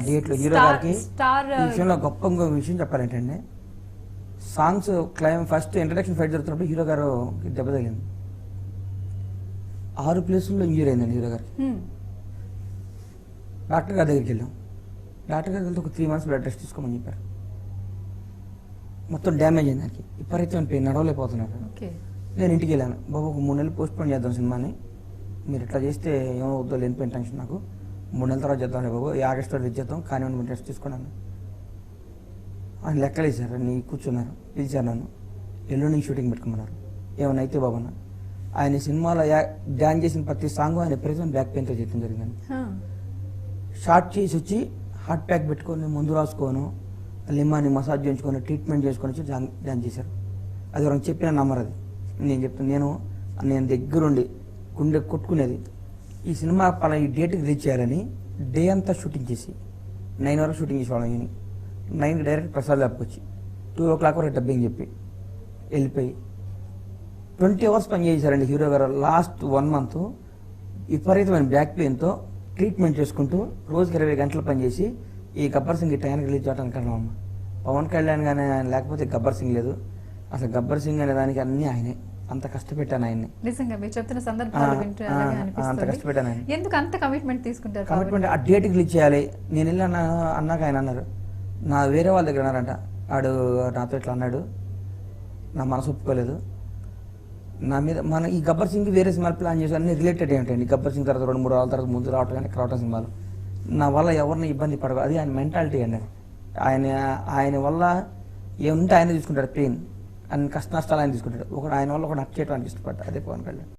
డేట్లు హీరో గారికి ఈ విషయంలో గొప్ప ఇంకో విషయం చెప్పాలంటే సాంగ్స్ ఫస్ట్ ఇంట్రడక్షన్ ఫైట్ జరుగుతున్నప్పుడు హీరో గారు దెబ్బ తగిలింది 6 ప్లేసుల్లో ఇంజూరీ అయిందండి హీరో గారికి. డాక్టర్ గారి దగ్గరికి వెళ్ళాం. డాక్టర్ గారికి వెళ్తే ఒక 3 months బ్లడ్ టెస్ట్ తీసుకోమని చెప్పారు. మొత్తం డ్యామేజ్ అయింది దానికి, విపరీతమైన పెయిన్, నడవలేకపోతున్నారు. నేను ఇంటికి వెళ్ళాను, బాబు ఒక 3 నెలలు పోస్ట్ పోన్ చేద్దాం సినిమాని, మీరు ఇట్లా చేస్తే ఏమో వద్దో లేనిపోయిన టెన్షన్ నాకు, 3 నెలల తర్వాత చేద్దాం బాబు, ఈ ఆగస్టులో రిలీజ్ చేద్దాం కానీ మీరు టెస్ట్ తీసుకున్నాను. ఆయన లెక్కలేసారు, నీ కూర్చున్నారు, పిలిచారు నన్ను, ఎల్లుండి షూటింగ్ పెట్టుకున్నారు. ఏమన్నా అయితే బాబు అన్న. ఆయన సినిమాలో డ్యాన్స్ చేసిన ప్రతి సాంగ్ ఆయన ప్రెజెంట్ బ్యాక్ పెయిన్తో చేయడం జరిగిందండి. షార్ట్ చేసి వచ్చి హార్ట్ ప్యాక్ పెట్టుకొని ముందు రాసుకోను, లిమ్మాని మసాజ్ చేయించుకొని ట్రీట్మెంట్ చేసుకొని వచ్చి డ్యాన్స్ చేశారు. అది ఎవరైనా చెప్పిన నమ్మరు. అది నేను చెప్తాను, నేను దగ్గరుండి గుండె కొట్టుకునేది. ఈ సినిమా ఈ డేట్కి రీచ్ చేయాలని డే అంతా షూటింగ్ చేసి 9 వరకు షూటింగ్ చేసేవాళ్ళం. ఈయన 9కి డైరెక్ట్ ప్రసాద్ ల్యాబ్కి వచ్చి 2 o'clock వరకు డబ్బింగ్ చెప్పి వెళ్ళిపోయి 20 hours పని చేశారండి హీరో గారు. లాస్ట్ 1 month విపరీతమైన బ్యాక్ పెయిన్తో ట్రీట్మెంట్ చేసుకుంటూ రోజుకి 20 గంటలు పనిచేసి ఈ గబ్బర్ సింగ్ టైంకి రిలీజ్ అవడానికి కారణం అమ్మ. పవన్ కళ్యాణ్ కానీ ఆయన లేకపోతే గబ్బర్ సింగ్ లేదు. అసలు గబ్బర్ సింగ్ అనే దానికి అన్నీ ఆయనే, అంత కష్టపెట్టాను ఆయన్ని. నిజంగా మీరు చెప్తున్న సందర్భాలు వింటే అంత కష్టపెట్టాను ఆయన. ఎందుకు అంత కమిట్మెంట్ తీసుకుంటారు? కమిట్మెంట్ ఆ డేట్కి రిలీజ్ చేయాలి. నేను వెళ్ళాను అన్నాక ఆయన అన్నారు, నా వేరే వాళ్ళ దగ్గర అన్నారంట, ఆడు నాతో ఇట్లా అన్నాడు, నా మనసు ఒప్పుకోలేదు, నా మీద మన ఈ గబ్బర్ సింగ్ వేరే సినిమాలు ప్లాన్ చేసి అన్ని రిలేటెడ్ ఏంటండి. గబ్బర్ సింగ్ తర్వాత 2-3 రోజుల తర్వాత ముందు రావటం కానీ రావటం సినిమాలు నా వల్ల ఎవరిని ఇబ్బంది పడవు, అది ఆయన మెంటాలిటీ అండి. ఆయన వల్ల ఏముంటే ఆయన తీసుకుంటాడు, పెయిన్ ఆయన కష్ట నష్టాలు ఆయన తీసుకుంటాడు. ఆయన వల్ల ఒక నచ్చేయటం ఇష్టపడ్డా, అదే పవన్ కళ్యాణ్.